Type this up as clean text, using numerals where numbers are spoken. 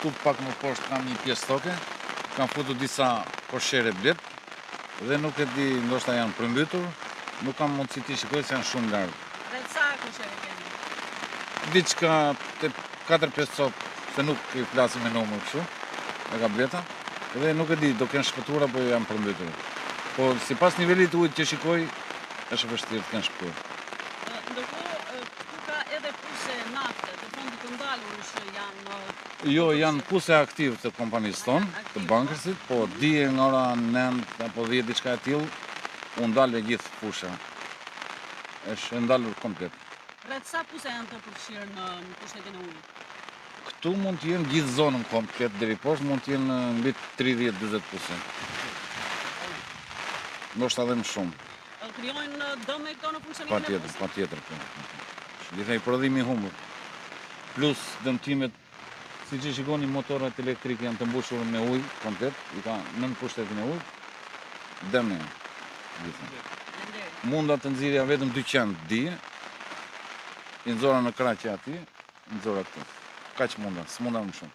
Këtu pak më poshtë kam një pjesë toke, kam futur disa poshere blet, dhe nuk e di, ndoshta janë përmbytur, nuk kam mundësi t'i shikoj se janë shumë larg. Dhe sa poshere keni? Diçka 4-5 copë, se nuk i flasim me numër kështu, e ka bleta, dhe nuk e di, do kenë shpëtuar apo janë përmbytur. Po sipas nivelit të ujit që shikoj, është vështirë të kenë shpëtuar. Ndërkohë, këtu ka edhe puse nafte, të fondit të ndalur që janë... Jo, janë puse aktive të kompanisë tonë, të bankërsit, po dije nga ora 9 apo 10 diçka e tillë, u ndalë gjithë pusha. Është ndalur komplet. Rreth sa puse janë të përfshirë në pushtetin e ujit? Këtu mund të jenë gjithë zonën komplet deri poshtë, mund të jenë mbi 30-40 puse. Ndoshta edhe më shumë. Krijojnë dëm e këto në funksionimin e pusës? Patjetër. Gjithaj prodhimi i humbur. Plus dëmtimet, siç e shikoni, motorat elektrike janë të mbushur me ujë komplet, i ka nën pushtetin e ujit. Dëm janë. Munda të nxirja vetëm 200 dije, i nxora në kraqe aty, nxora këtu. Kaq munda, s'munda më shumë.